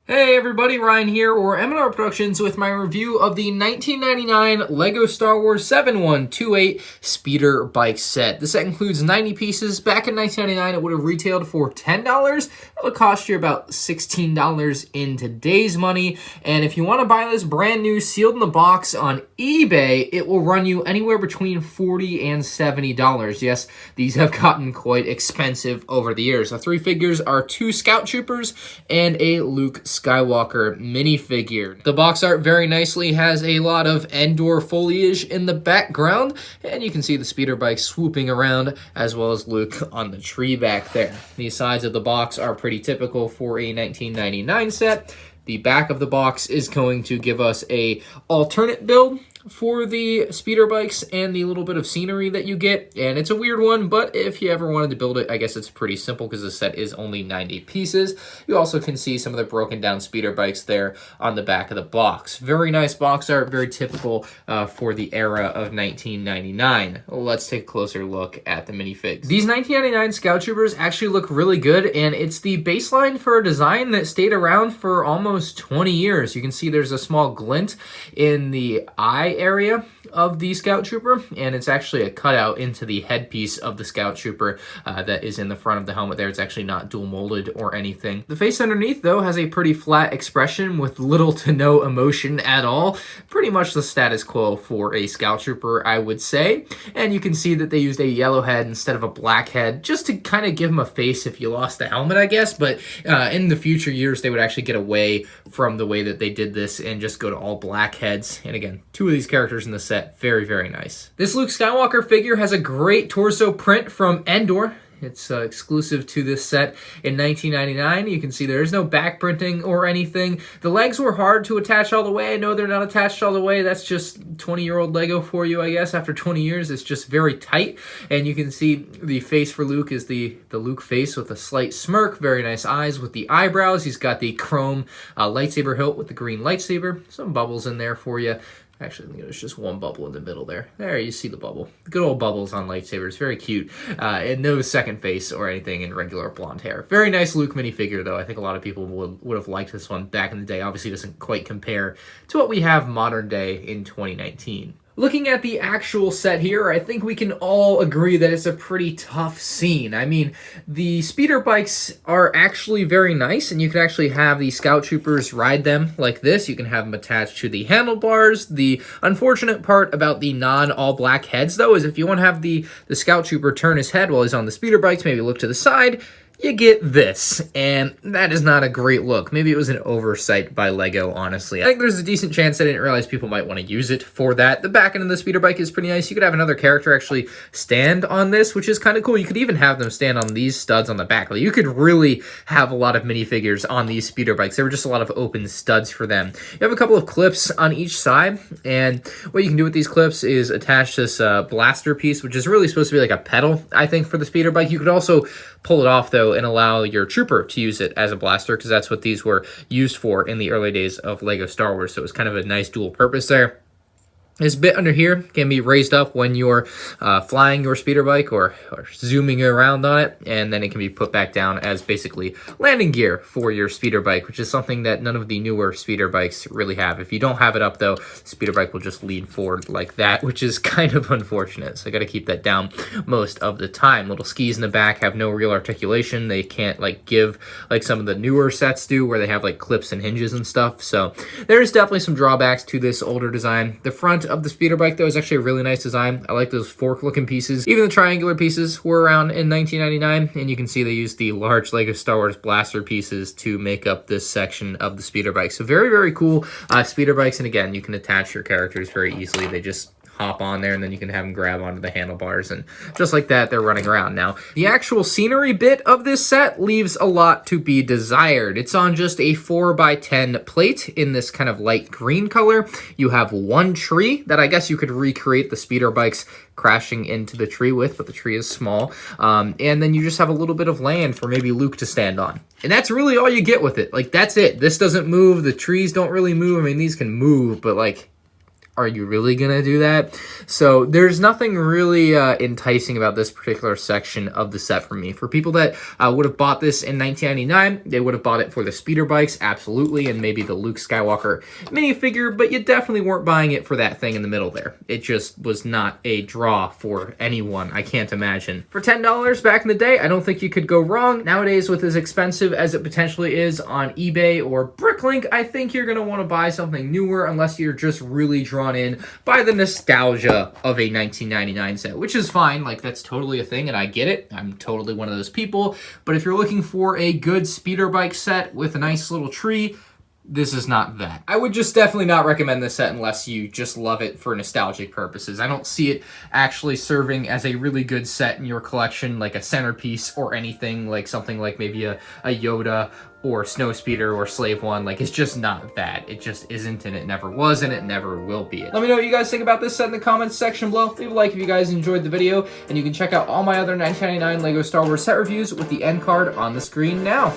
Hey everybody, Ryan here, or MandRproductions with my review of the 1999 LEGO Star Wars 7128 speeder bike set. The set includes 90 pieces. Back in 1999, it would have retailed for $10. It'll cost you about $16 in today's money. And if you want to buy this brand new, sealed in the box on eBay, it will run you anywhere between $40 and $70. Yes, these have gotten quite expensive over the years. The three figures are two Scout Troopers and a Luke Skywalker minifigure. The box art very nicely has a lot of Endor foliage in the background, and you can see the speeder bike swooping around as well as Luke on the tree back there. The sides of the box are pretty typical for a 1999 set. The back of the box is going to give us a alternate build for the speeder bikes and the little bit of scenery that you get, and it's a weird one, but if you ever wanted to build it, I guess it's pretty simple because the set is only 90 pieces. You also can see some of the broken down speeder bikes there on the back of the box. Very nice box art, very typical for the era of 1999. Let's take a closer look at the minifigs. These 1999 Scout Troopers actually look really good, and it's the baseline for a design that stayed around for almost 20 years. You can see there's a small glint in the eye area of the Scout Trooper, and it's actually a cutout into the headpiece of the Scout Trooper that is in the front of the helmet there. It's actually not dual molded or anything. The face underneath, though, has a pretty flat expression with little to no emotion at all. Pretty much the status quo for a Scout Trooper, I would say. And you can see that they used a yellow head instead of a black head, just to kind of give him a face if you lost the helmet, I guess. But in the future years, they would actually get away from the way that they did this and just go to all black heads. And again, two of these characters in the set, very, very nice. This Luke Skywalker figure has a great torso print from Endor. It's exclusive to this set in 1999. You can see there is no back printing or anything. The legs were hard to attach all the way. I know they're not attached all the way. That's just 20-year-old Lego for you, I guess. After 20 years, it's just very tight. And you can see the face for Luke is the Luke face with a slight smirk. Very nice eyes with the eyebrows. He's got the chrome lightsaber hilt with the green lightsaber. Some bubbles in there for you. Actually, I think there's just one bubble in the middle there. There, you see the bubble. Good old bubbles on lightsabers. Very cute. And no second face or anything in regular blonde hair. Very nice Luke minifigure, though. I think a lot of people would have liked this one back in the day. Obviously, doesn't quite compare to what we have modern day in 2019. Looking at the actual set here, I think we can all agree that it's a pretty tough scene. I mean, the speeder bikes are actually very nice, and you can actually have the Scout Troopers ride them like this. You can have them attached to the handlebars. The unfortunate part about the non-all-black heads, though, is if you want to have the Scout Trooper turn his head while he's on the speeder bikes, maybe look to the side, you get this, and that is not a great look. Maybe it was an oversight by LEGO, honestly. I think there's a decent chance I didn't realize people might want to use it for that. The back end of the speeder bike is pretty nice. You could have another character actually stand on this, which is kind of cool. You could even have them stand on these studs on the back. Like, you could really have a lot of minifigures on these speeder bikes. There were just a lot of open studs for them. You have a couple of clips on each side, and what you can do with these clips is attach this blaster piece, which is really supposed to be like a pedal, I think, for the speeder bike. You could also pull it off, though, and allow your trooper to use it as a blaster, because that's what these were used for in the early days of LEGO Star Wars. So it was kind of a nice dual purpose there. This bit under here can be raised up when you're flying your speeder bike or zooming around on it, and then it can be put back down as basically landing gear for your speeder bike, which is something that none of the newer speeder bikes really have. If you don't have it up, though, the speeder bike will just lean forward like that, which is kind of unfortunate. So I got to keep that down most of the time. Little skis in the back have no real articulation. They can't give like some of the newer sets do, where they have like clips and hinges and stuff. So there's definitely some drawbacks to this older design. The front of the speeder bike, though, is actually a really nice design. I like those fork looking pieces. Even the triangular pieces were around in 1999, and you can see they used the large LEGO Star Wars blaster pieces to make up this section of the speeder bike. So very, very cool speeder bikes, and again, you can attach your characters very easily. They just hop on there, and then you can have them grab onto the handlebars, and just like that, they're running around. Now, the actual scenery bit of this set leaves a lot to be desired. It's on just a 4x10 plate in this kind of light green color. You have one tree that I guess you could recreate the speeder bikes crashing into the tree with, but the tree is small. And then you just have a little bit of land for maybe Luke to stand on. And that's really all you get with it. Like, that's it. This doesn't move. The trees don't really move. I mean, these can move, but like, are you really gonna do that? So there's nothing really enticing about this particular section of the set for me. For people that would have bought this in 1999, they would have bought it for the speeder bikes, absolutely, and maybe the Luke Skywalker minifigure, but you definitely weren't buying it for that thing in the middle there. It just was not a draw for anyone, I can't imagine. For $10 back in the day, I don't think you could go wrong. Nowadays, with as expensive as it potentially is on eBay or Bricklink, I think you're gonna wanna buy something newer unless you're just really drawn in by the nostalgia of a 1999 set, which is fine. Like, that's totally a thing, and I get it. I'm totally one of those people. But if you're looking for a good speeder bike set with a nice little tree, this is not that. I would just definitely not recommend this set unless you just love it for nostalgic purposes. I don't see it actually serving as a really good set in your collection, like a centerpiece or anything, like something like maybe a Yoda or Snowspeeder or Slave One. Like, it's just not that. It just isn't, and it never was, and it never will be. Let me know what you guys think about this set in the comments section below. Leave a like if you guys enjoyed the video, and you can check out all my other 1999 LEGO Star Wars set reviews with the end card on the screen now.